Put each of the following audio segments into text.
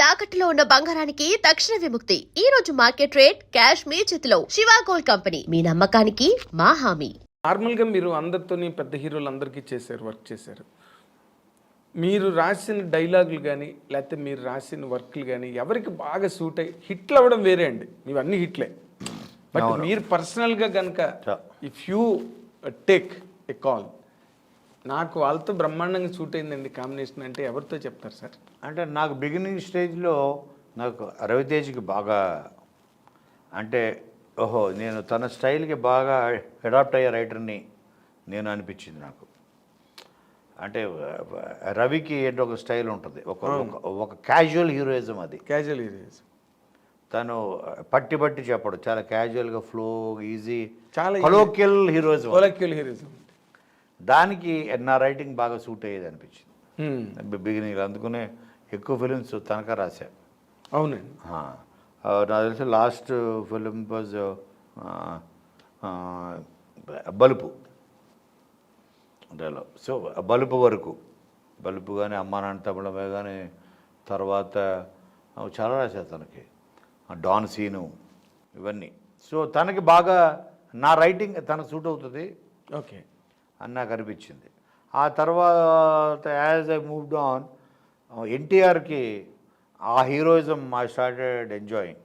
తాకట్టులో ఉన్న బంగారానికి తక్షణ విముక్తి. ఈ రోజు మార్కెట్ రేట్ క్యాష్ మీ చేతిలో. శివ గోల్డ్ కంపెనీ, మీ నమ్మకానికి మా హామీ. నార్మల్గా మీరు అందరితోని పెద్ద హీరోలు అందరికీ వర్క్ చేశారు. మీరు రాసిన డైలాగులు కానీ లేకపోతే మీరు రాసిన వర్క్లు కానీ ఎవరికి బాగా సూట్ అయ్యి హిట్లు అవ్వడం వేరే అండి. ఇవన్నీ హిట్లే. బట్ మీరు పర్సనల్గా కనుక if you take a call, నాకు వాళ్ళతో బ్రహ్మాండంగా సూట్ అయిందండి కాంబినేషన్ అంటే ఎవరితో చెప్తారు సార్? అంటే నాకు బిగినింగ్ స్టేజ్లో నాకు రవితేజ్కి బాగా అంటే ఓహో నేను తన స్టైల్కి బాగా అడాప్ట్ అయ్యే రైటర్ని నేను అనిపించింది నాకు. అంటే రవికి ఏంటో ఒక స్టైల్ ఉంటుంది, ఒక క్యాజువల్ హీరోయిజం. అది క్యాజువల్ హీరోయిజం. తను పట్టి పట్టి చెప్పడు, చాలా క్యాజువల్గా ఫ్లో ఈజీ, చాలా కొలోక్యల్ హీరోయిజం. హీరోయిజం దానికి నా రైటింగ్ బాగా సూట్ అయ్యేది అనిపించింది బిగినింగ్. అందుకనే ఎక్కువ ఫిలిమ్స్ తనక రాశా. అవునండి. నాకు తెలిసి లాస్ట్ ఫిలిం వాజ్ బలుపు. సో బలుపు వరకు, బలుపు కానీ అమ్మా నాన్న తమిళమే కానీ తర్వాత చాలా రాశారు తనకి, డాన్ సీను ఇవన్నీ. సో తనకి బాగా నా రైటింగ్ తనకు సూట్ అవుతుంది ఓకే అని నాకు అనిపించింది. ఆ తర్వాత యాజ్ ఐ మూవ్డ్ ఆన్, ఎన్టీఆర్కి ఆ హీరోయిజం ఐ స్టార్టెడ్ ఎంజాయింగ్.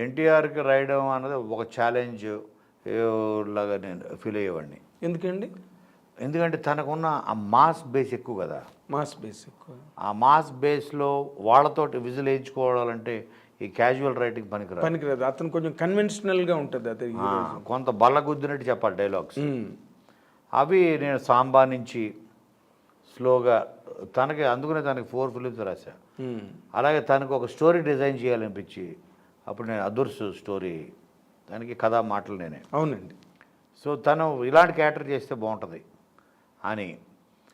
ఎన్టీఆర్కి రాయడం అన్నది ఒక ఛాలెంజ్ లాగా నేను ఫీల్ అయ్యేవాడిని. ఎందుకండి? ఎందుకంటే తనకున్న ఆ మాస్ బేస్ ఎక్కువ కదా. మాస్ బేస్ ఎక్కువ. ఆ మాస్ బేస్లో వాళ్ళతోటి విజిల్ వేయించుకోవాలంటే ఈ క్యాజువల్ రైటింగ్ పనికిరాదు. అతను కొంచెం కన్వెన్షనల్గా ఉంటుంది. అది కొంత బల్లగుద్దినట్టు చెప్పాలి డైలాగ్స్. అవి నేను సాంబా నుంచి స్లోగా తనకి, అందుకనే తనకి 4 ఫిలిమ్స్ రాశా. అలాగే తనకు ఒక స్టోరీ డిజైన్ చేయాలనిపించి అప్పుడు నేను అదుర్స్ స్టోరీ, దానికి కథా మాటలు నేనే. అవునండి. సో తను ఇలాంటి క్యారెక్టర్ చేస్తే బాగుంటుంది అని.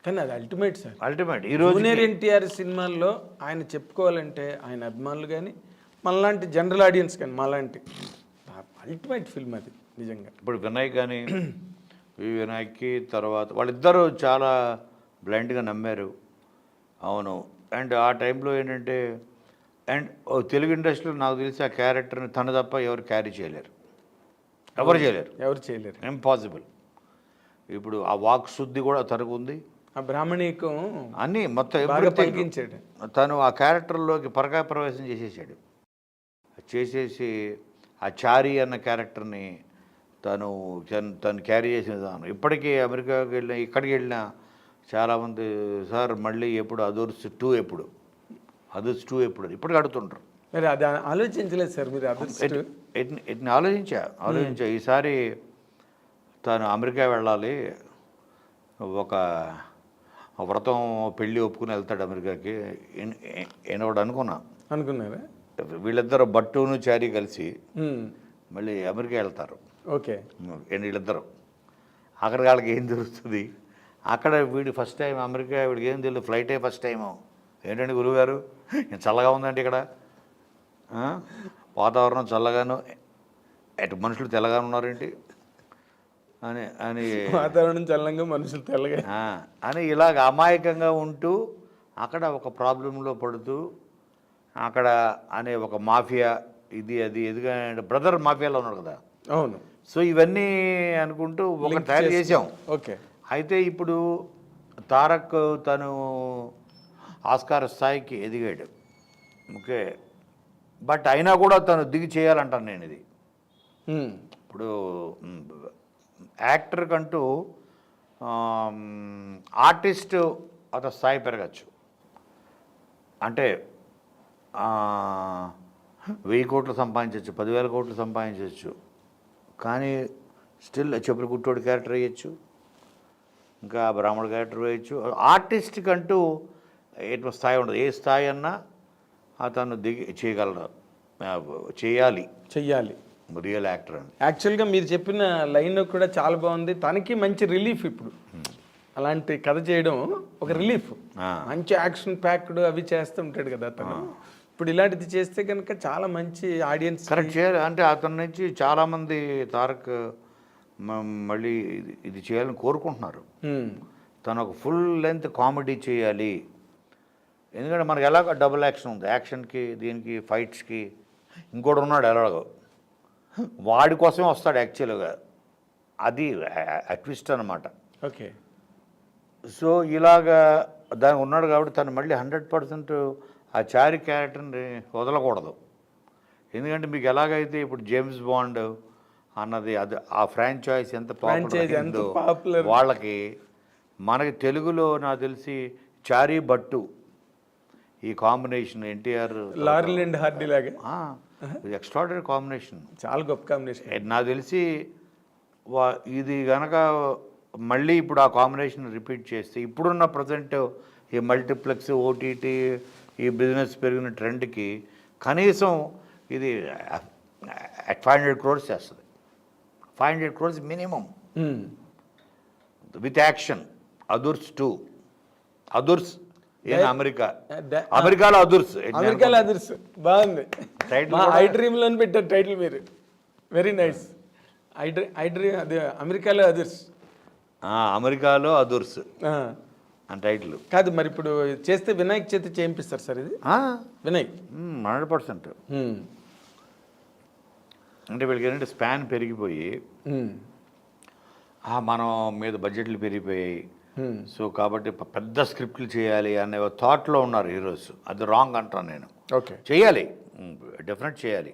కానీ అది అల్టిమేట్ సార్, అల్టిమేట్. ఈరోజు జూనియర్ ఎన్టీఆర్ సినిమాల్లో ఆయన చెప్పుకోవాలంటే ఆయన అభిమానులు కానీ మనలాంటి జనరల్ ఆడియన్స్ కానీ మాలాంటి అల్టిమేట్ ఫిల్మ్ అది నిజంగా. ఇప్పుడు వినాయక్ కానీ వినాయక్కి తర్వాత వాళ్ళిద్దరూ చాలా బ్లైండ్గా నమ్మారు. అవును. అండ్ ఆ టైంలో ఏంటంటే అండ్ తెలుగు ఇండస్ట్రీలో నాకు తెలిసి ఆ క్యారెక్టర్ని తన తప్ప ఎవరు క్యారీ చేయలేరు, ఎవరు చేయలేరు, ఇంపాసిబుల్. ఇప్పుడు ఆ వాక్ శుద్ధి కూడా తనకు ఉంది, ఆ బ్రాహ్మణీకం అన్నీ మొత్తం తగ్గించాడు. తను ఆ క్యారెక్టర్లోకి పరకాయ ప్రవేశం చేసేసి ఆ చారీ అన్న క్యారెక్టర్ని తను క్యారీ చేసిన విధానం. ఇప్పటికీ అమెరికాకి వెళ్ళినా ఇక్కడికి వెళ్ళినా చాలామంది సార్ మళ్ళీ ఎప్పుడు అదర్స్ 2 ఎప్పుడు ఇప్పటికి అడుగుతుంటారు. మరి అది ఆలోచించలేదు సార్ మీరు? ఆలోచించా ఈసారి తను అమెరికా వెళ్ళాలి, ఒక వ్రతం పెళ్ళి ఒప్పుకుని వెళ్తాడు అమెరికాకి ఏనోడు అనుకున్నారా? వీళ్ళిద్దరు బట్టును చారీ కలిసి మళ్ళీ అమెరికా వెళ్తారు. ఓకే. వీళ్ళిద్దరు అక్కడికి వాళ్ళకి ఏం తెలుస్తుంది? అక్కడ వీడు ఫస్ట్ టైం అమెరికా, వీడికి ఏం తెలియదు, ఫ్లైటే ఫస్ట్ టైము. ఏంటండి గురువుగారు చల్లగా ఉందండి ఇక్కడ, వాతావరణం చల్లగాను, అటు మనుషులు తెల్లగానే ఉన్నారేంటి అని వాతావరణం చల్లంగా మనుషులు తెల్లగా అని ఇలాగ అమాయకంగా ఉంటూ అక్కడ ఒక ప్రాబ్లంలో పడుతూ అక్కడ అనే ఒక మాఫియా ఇది ఎందుకంటే బ్రదర్ మాఫియాలో ఉన్నాడు కదా. అవును. సో ఇవన్నీ అనుకుంటూ ఒక తయారు చేసాం. ఓకే. అయితే ఇప్పుడు తారక్ తను ఆస్కార్ స్థాయికి ఎదిగాడు. ఓకే. బట్ అయినా కూడా తను దిగి చేయాలంటాను నేను ఇది. ఇప్పుడు యాక్టర్ కంటూ ఆర్టిస్ట్ అతని స్థాయి పెరగచ్చు. అంటే 1000 కోట్లు సంపాదించవచ్చు, 10,000 కోట్లు సంపాదించవచ్చు, కానీ స్టిల్ చెప్పులు కుట్టోడు క్యారెక్టర్ వేయచ్చు, ఇంకా బ్రాహ్మణ క్యారెక్టర్ వేయచ్చు. ఆర్టిస్ట్ కంటూ ఎటు స్థాయి ఉండదు. ఏ స్థాయి అన్నా అతను దిగి చేయగలరు, చెయ్యాలి రియల్ యాక్టర్ అని. యాక్చువల్గా మీరు చెప్పిన లైన్ కూడా చాలా బాగుంది. తనకి మంచి రిలీఫ్ ఇప్పుడు అలాంటి కథ చేయడం, ఒక రిలీఫ్. మంచి యాక్షన్ ప్యాక్డ్ అవి చేస్తుంటాడు కదా తను. ఇప్పుడు ఇలాంటిది చేస్తే కనుక చాలా మంచి ఆడియన్స్ కరెక్ట్ చేయాలి. అంటే అతని నుంచి చాలామంది తారక్ మళ్ళీ ఇది చేయాలని కోరుకుంటున్నారు. తను ఒక ఫుల్ లెంత్ కామెడీ చేయాలి, ఎందుకంటే మనకి ఎలాగో డబుల్ యాక్షన్ ఉంది, యాక్షన్కి దీనికి ఫైట్స్కి. ఇంకోటి ఉన్నాడు ఎలాగో, వాడి కోసమే వస్తాడు యాక్చువల్గా, అది ట్విస్ట్ అనమాట. ఓకే. సో ఇలాగా దానికి ఉన్నాడు కాబట్టి తను మళ్ళీ 100% ఆ చారి క్యారెక్టర్ని వదలకూడదు. ఎందుకంటే మీకు ఎలాగైతే ఇప్పుడు జేమ్స్ బాండ్ అన్నది అది ఆ ఫ్రాంచైజ్ ఎంత పాపులర్ వాళ్ళకి, మనకి తెలుగులో నాకు తెలిసి చారీ భట్టు ఈ combination NTR Laurel and Hardy లాగా ఎక్స్ట్రాడనరీ కాంబినేషన్, చాలా గొప్ప కాంబినేషన్. నాకు తెలిసి ఇది కనుక మళ్ళీ ఇప్పుడు ఆ కాంబినేషన్ రిపీట్ చేస్తే ఇప్పుడున్న ప్రజెంట్ ఈ మల్టీప్లెక్స్ ఓటీటీ ఈ బిజినెస్ పెరిగిన ట్రెండ్కి కనీసం ఇది 500 crores చేస్తుంది. 500 crores మినిమం విత్ యాక్షన్. అదుర్స్ 2, అదుర్స్ ఏం అమెరికాలో అదుర్స్, అమెరికాలో అదుర్స్ బాగుంది. ఐ డ్రీమ్ లో పెట్టారు టైటిల్ మీరు, వెరీ నైస్. ఐ డ్రీమ్ అదే అమెరికాలో అదుర్స్, అమెరికాలో అదుర్స్ అని టైటిల్ కాదు. మరి ఇప్పుడు చేస్తే వినాయక్ చేతి చేయిస్తారు సార్ ఇది? వినాయక్ 100%. అంటే వీళ్ళకి ఏంటంటే స్పాన్ పెరిగిపోయి మనం మీద బడ్జెట్లు పెరిగిపోయాయి, సో కాబట్టి పెద్ద స్క్రిప్ట్లు చేయాలి అనే థాట్లో ఉన్నారు హీరోస్. అది రాంగ్ అంటాను నేను. ఓకే, చేయాలి, డెఫినెట్ చేయాలి,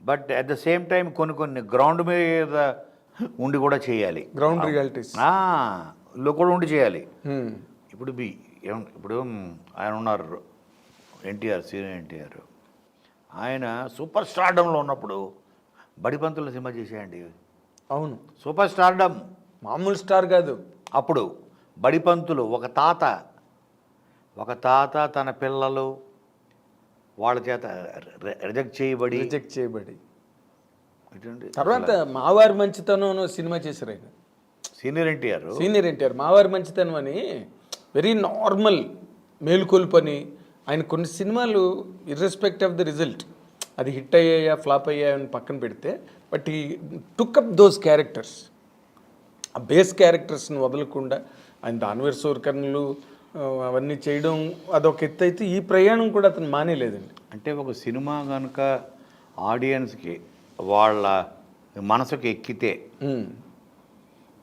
but at the same time కొన్ని గ్రౌండ్ మీద ఉండి కూడా చేయాలి, గ్రౌండ్ రియాలిటీస్ లో కూడా ఉండి చేయాలి. ఇప్పుడు ఆయన ఉన్నారు ఎన్టీఆర్, సీనియర్ ఎన్టీఆర్, ఆయన సూపర్ స్టార్డంలో ఉన్నప్పుడు బడిపంతుల సినిమా చేసేయండి. అవును, సూపర్ స్టార్డమ్, మామూలు స్టార్ కాదు. అప్పుడు బడిపంతులు ఒక తాత తన పిల్లలు వాళ్ళ చేత రిజెక్ట్ చేయబడి తర్వాత మావారి మంచితనం సినిమా చేశారు ఆయన, సీనియర్ ఎన్టీఆర్. మావారి మంచితనం అని వెరీ నార్మల్ మేలుకొల్పు అని. ఆయన కొన్ని సినిమాలు ఇర్రెస్పెక్ట్ ఆఫ్ ద రిజల్ట్ అది హిట్ అయ్యాయా ఫ్లాప్ అయ్యాయా అని పక్కన పెడితే, బట్ ఈ టుక్ అప్ దోస్ క్యారెక్టర్స్, ఆ బేస్ క్యారెక్టర్స్ని వదలకుండా ఆయన దానవీర్ సూర్కర్ణులు అవన్నీ చేయడం అదొక ఎత్తు అయితే, ఈ ప్రయాణం కూడా అతను మానేలేదండి. అంటే ఒక సినిమా కనుక ఆడియన్స్కి వాళ్ళ మనసుకి ఎక్కితే,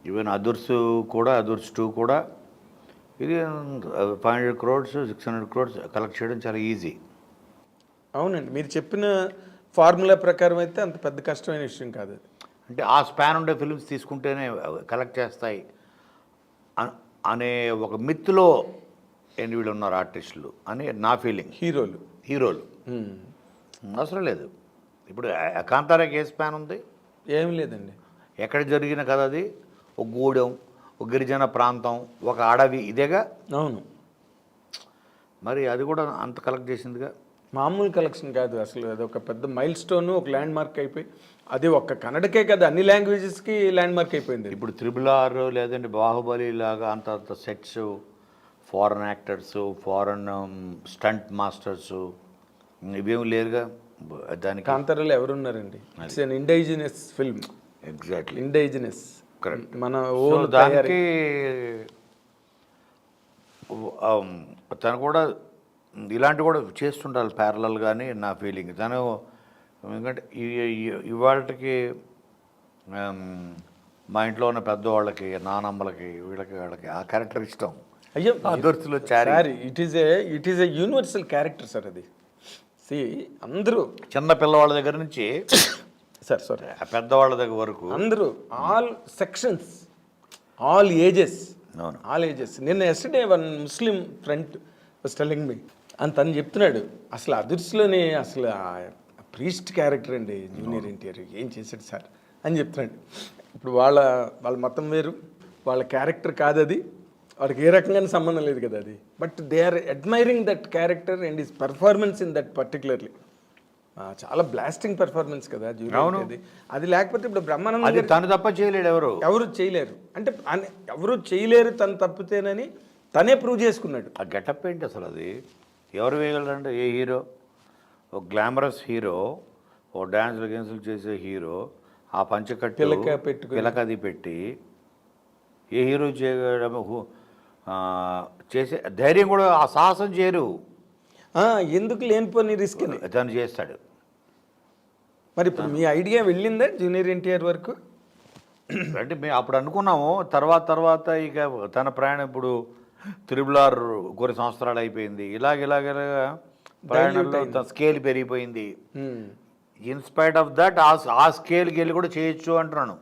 ఈవెన్ అదుర్స్ 2 కూడా ఇది 500 crores 600 crores కలెక్ట్ చేయడం చాలా ఈజీ. అవునండి, మీరు చెప్పిన ఫార్ములా ప్రకారం అయితే అంత పెద్ద కష్టమైన విషయం కాదు అది. అంటే ఆ స్పాన్ ఉండే ఫిల్మ్స్ తీసుకుంటేనే కలెక్ట్ చేస్తాయి అనే ఒక మిత్తులో వీళ్ళు ఉన్నారు ఆర్టిస్టులు అని నా ఫీలింగ్. హీరోలు అవసరం లేదు. ఇప్పుడు కాంతారాకి ఏ స్పాన్ ఉంది? ఏం లేదండి. ఎక్కడ జరిగిన కథ అది? ఒక గూడెం, ఒక గిరిజన ప్రాంతం, ఒక అడవి, ఇదేగా. అవును, మరి అది కూడా అంత కలెక్ట్ చేసిందిగా. మామూలు కలెక్షన్ కాదు అసలు, అది ఒక పెద్ద మైల్ స్టోన్, ఒక ల్యాండ్ మార్క్ అయిపోయి, అది ఒక్క కన్నడకే కదా అన్ని లాంగ్వేజెస్కి ల్యాండ్ మార్క్ అయిపోయింది. ఇప్పుడు RRR లేదంటే బాహుబలి లాగా అంత sets, foreign actors, foreign stunt masters ఇవేమి లేరుగా దానికి. కాంతారాలో ఎవరున్నారండి? It's an indigenous film. Exactly, indigenous, correct. మన ఓన్ దానికి తను కూడా ఇలాంటి కూడా చేస్తుండాలి ప్యారలల్ కానీ నా ఫీలింగ్. తను ఎందుకంటే ఇవాళకి మా ఇంట్లో ఉన్న పెద్దవాళ్ళకి, నానమ్మలకి, వాళ్ళకి ఆ క్యారెక్టర్ ఇష్టం. అయ్యో, అదుర్స్లో it is a universal character sir అది. అందరూ చిన్న పిల్లవాళ్ళ దగ్గర నుంచి సార్ పెద్దవాళ్ళ దగ్గర వరకు అందరూ, ఆల్ సెక్షన్స్, ఆల్ ఏజెస్. నిన్న yesterday one Muslim friend was telling me, అని తను చెప్తున్నాడు అసలు అదుర్స్లోనే అసలు ప్రీస్ట్ క్యారెక్టర్ అండి జూనియర్ ఎన్టీఆర్ ఏం చేశాడు సార్ అని చెప్తున్నాడు. ఇప్పుడు వాళ్ళ మతం వేరు, వాళ్ళ క్యారెక్టర్ కాదు అది, వాళ్ళకి ఏ రకంగానే సంబంధం లేదు కదా అది, but they are admiring that character and his performance in that particularly. చాలా బ్లాస్టింగ్ పర్ఫార్మెన్స్ కదా జూనియర్. అది లేకపోతే ఇప్పుడు బ్రహ్మానందం తను తప్ప చేయలేడు, ఎవరు చేయలేరు. అంటే ఎవరు చేయలేరు తను తప్పితేనని తనే ప్రూవ్ చేసుకున్నాడు. ఆ గెటప్ ఏంటి అసలు? అది ఎవరు వేయగలరంటే ఏ హీరో? ఒక గ్లామరస్ హీరో, ఓ డ్యాన్సులు చేసే హీరో, ఆ పంచకట్టు పిలకది పెట్టి ఏ హీరో చేయడం చేసే ధైర్యం కూడా, ఆ సాహసం చేయరు. ఎందుకు లేనిపోని రిస్క్ అని. తను చేస్తాడు. మరి ఇప్పుడు మీ ఐడియా వెళ్ళిందా జూనియర్ ఎన్టీఆర్ వరకు? అంటే మేము అప్పుడు అనుకున్నాము. తర్వాత ఇక తన ప్రయాణం ఇప్పుడు త్రిబుల్ కొన్ని సంవత్సరాలు అయిపోయింది. ఇలాగ ప్రయాణంలో తన స్కేల్ పెరిగిపోయింది. ఇన్స్పైట్ ఆఫ్ దట్ ఆ స్కేల్కి వెళ్ళి కూడా చేయొచ్చు అంటున్నాను.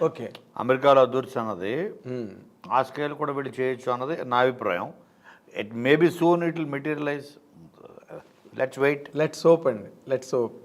ఓకే, అమెరికాలో అదృష్టి అన్నది ఆ స్కేల్ కూడా వెళ్ళి చేయొచ్చు అన్నది నా అభిప్రాయం. It maybe soon it will materialise. Let's wait. Let's hope అండి, లెట్స్ హోప్.